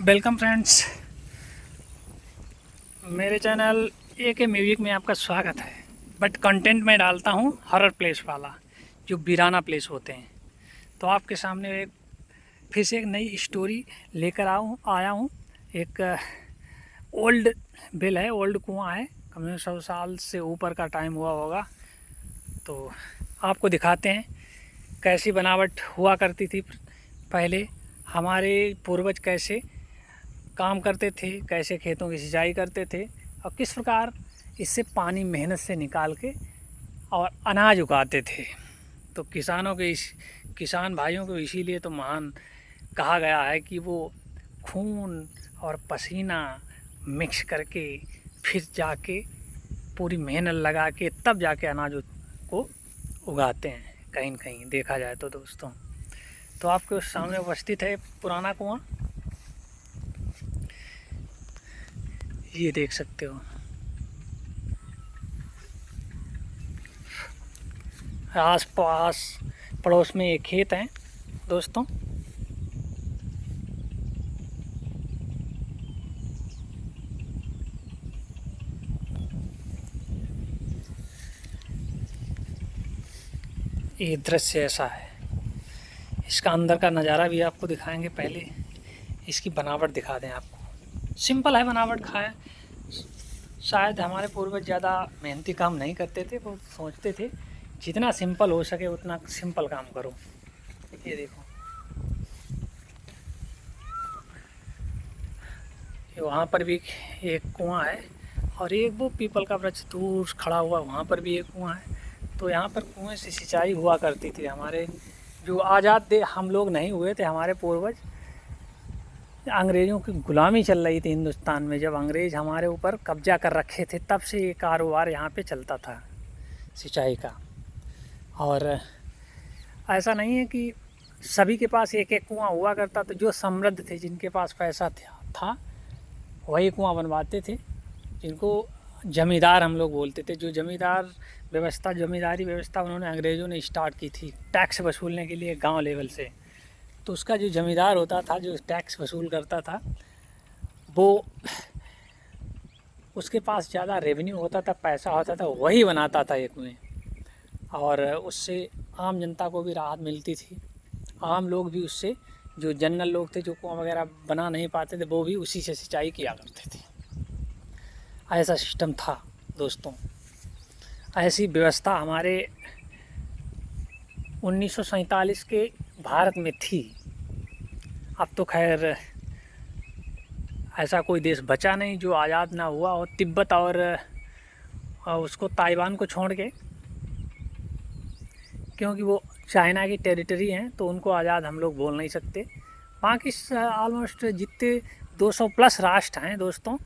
Welcome friends, मेरे channel AK music में आपका स्वागत है। बट कंटेंट मैं डालता हूँ हॉरर प्लेस वाला, जो वीराना प्लेस होते हैं। तो आपके सामने फिर से एक नई स्टोरी लेकर आया हूँ। एक ओल्ड बिल है, ओल्ड कुआं है, कम से कम 100 साल से ऊपर का टाइम हुआ होगा। तो आपको दिखाते हैं कैसी बनावट हुआ करती थी पहले, हमारे पूर्वज कैसे काम करते थे, कैसे खेतों की सिंचाई करते थे और किस प्रकार इससे पानी मेहनत से निकाल के और अनाज उगाते थे। तो किसान भाइयों को इसीलिए तो महान कहा गया है कि वो खून और पसीना मिक्स करके फिर जाके पूरी मेहनत लगा के तब जाके अनाज को उगाते हैं, कहीं न कहीं देखा जाए तो दोस्तों। तो आपके सामने उपस्थित है पुराना कुआं, ये देख सकते हो। आस पास पड़ोस में एक खेत है दोस्तों। ये दृश्य ऐसा है, इसका अंदर का नज़ारा भी आपको दिखाएंगे। पहले इसकी बनावट दिखा दें आपको। सिंपल है बनावट, खाए शायद हमारे पूर्वज ज़्यादा मेहनती काम नहीं करते थे। वो सोचते थे जितना सिंपल हो सके उतना सिंपल काम करो। ये देखो, वहाँ पर भी एक कुआं है और एक वो पीपल का वृक्ष दूर खड़ा हुआ, वहाँ पर भी एक कुआं है। तो यहाँ पर कुएं से सिंचाई हुआ करती थी। हमारे जो आज़ाद दे हम लोग नहीं हुए थे, हमारे पूर्वज, अंग्रेज़ों की गुलामी चल रही थी हिंदुस्तान में। जब अंग्रेज़ हमारे ऊपर कब्जा कर रखे थे, तब से ये कारोबार यहाँ पे चलता था सिंचाई का। और ऐसा नहीं है कि सभी के पास एक एक कुआं हुआ करता। तो जो समृद्ध थे, जिनके पास पैसा था वही कुआं बनवाते थे, जिनको जमींदार हम लोग बोलते थे। जो जमींदारी व्यवस्था उन्होंने अंग्रेज़ों ने स्टार्ट की थी टैक्स वसूलने के लिए गांव लेवल से। तो उसका जो जमींदार होता था, जो टैक्स वसूल करता था, वो उसके पास ज़्यादा रेवेन्यू होता था, पैसा होता था, वही बनाता था ये कुएँ। और उससे आम जनता को भी राहत मिलती थी। आम लोग भी उससे, जो जनरल लोग थे जो कुआं वगैरह बना नहीं पाते थे, वो भी उसी से सिंचाई किया करते थे। ऐसा सिस्टम था दोस्तों। ऐसी व्यवस्था हमारे 1947 के भारत में थी। अब तो खैर ऐसा कोई देश बचा नहीं जो आज़ाद ना हुआ हो। तिब्बत और उसको ताइवान को छोड़ के, क्योंकि वो चाइना की टेरिटरी हैं, तो उनको आज़ाद हम लोग बोल नहीं सकते। बाकी ऑलमोस्ट जितने 200 प्लस राष्ट्र हैं दोस्तों,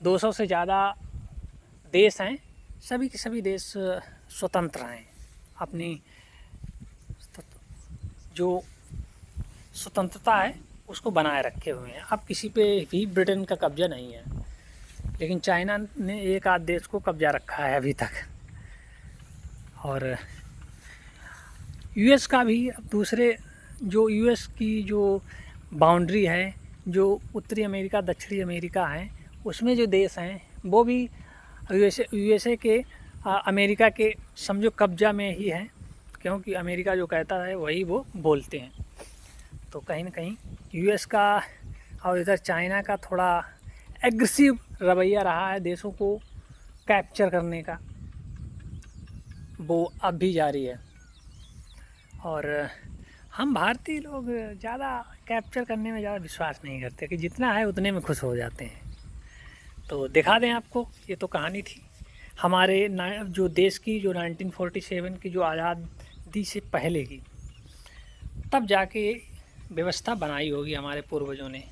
200 से ज़्यादा देश हैं, सभी के सभी देश स्वतंत्र हैं। अपनी जो स्वतंत्रता है उसको बनाए रखे हुए हैं। अब किसी पे भी ब्रिटेन का कब्जा नहीं है, लेकिन चाइना ने एक आध देश को कब्जा रखा है अभी तक। और यूएस का भी दूसरे, जो यूएस की जो बाउंड्री है, जो उत्तरी अमेरिका दक्षिणी अमेरिका है, उसमें जो देश हैं वो भी यूएसए के अमेरिका के समझो कब्जा में ही है, क्योंकि अमेरिका जो कहता है वही वो बोलते हैं। तो कहीं ना कहीं यूएस का और इधर चाइना का थोड़ा एग्रेसिव रवैया रहा है देशों को कैप्चर करने का, वो अब भी जारी है। और हम भारतीय लोग ज़्यादा कैप्चर करने में ज़्यादा विश्वास नहीं करते, कि जितना है उतने में खुश हो जाते हैं। तो दिखा दें आपको, ये तो कहानी थी हमारे जो देश की, जो 1947 की जो आज़ादी से पहले की, तब जाके व्यवस्था बनाई होगी हमारे पूर्वजों ने।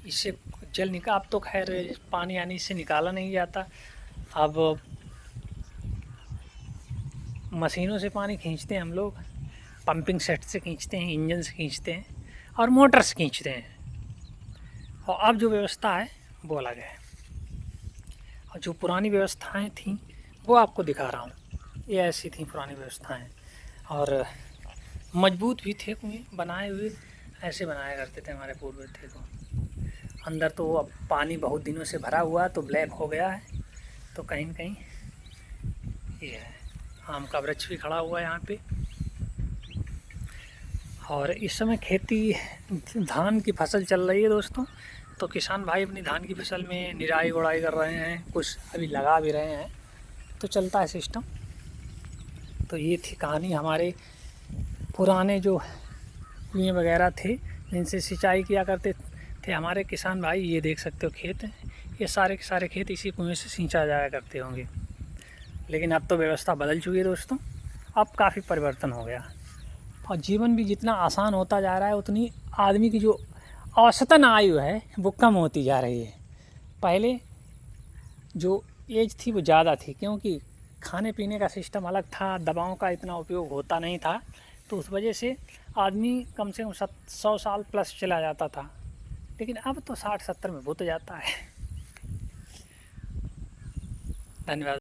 इससे जल निकाल, अब तो खैर पानी आने से निकाला नहीं जाता। अब मशीनों से पानी खींचते हैं हम लोग, पंपिंग सेट से खींचते हैं, इंजन से खींचते हैं और मोटर से खींचते हैं। और अब जो व्यवस्था है वो अलग है। और जो पुरानी व्यवस्थाएं थीं वो आपको दिखा रहा हूँ। ये ऐसी थी पुरानी व्यवस्थाएं, और मजबूत भी थे कुएं बनाए हुए, ऐसे बनाया करते थे हमारे पूर्वज थे। तो अंदर तो अब पानी बहुत दिनों से भरा हुआ है तो ब्लैक हो गया है। तो कहीं न कहीं ये है, आम का वृक्ष भी खड़ा हुआ है यहाँ पे। और इस समय खेती धान की फसल चल रही है दोस्तों। तो किसान भाई अपनी धान की फसल में निराई गुड़ाई कर रहे हैं, कुछ अभी लगा भी रहे हैं, तो चलता है सिस्टम। तो ये थी कहानी हमारे पुराने जो कुएँ वगैरह थे जिनसे सिंचाई किया करते थे हमारे किसान भाई। ये देख सकते हो खेत हैं, ये सारे के सारे खेत इसी कुएँ से सिंचा जाया करते होंगे। लेकिन अब तो व्यवस्था बदल चुकी है दोस्तों, अब काफ़ी परिवर्तन हो गया और जीवन भी जितना आसान होता जा रहा है उतनी आदमी की जो औसतन आयु है वो कम होती जा रही है। पहले जो एज थी वो ज़्यादा थी क्योंकि खाने पीने का सिस्टम अलग था, दवाओं का इतना उपयोग होता नहीं था, तो उस वजह से आदमी कम से कम 100 साल प्लस चला जाता था। लेकिन अब तो 60-70 में हो तो जाता है। धन्यवाद।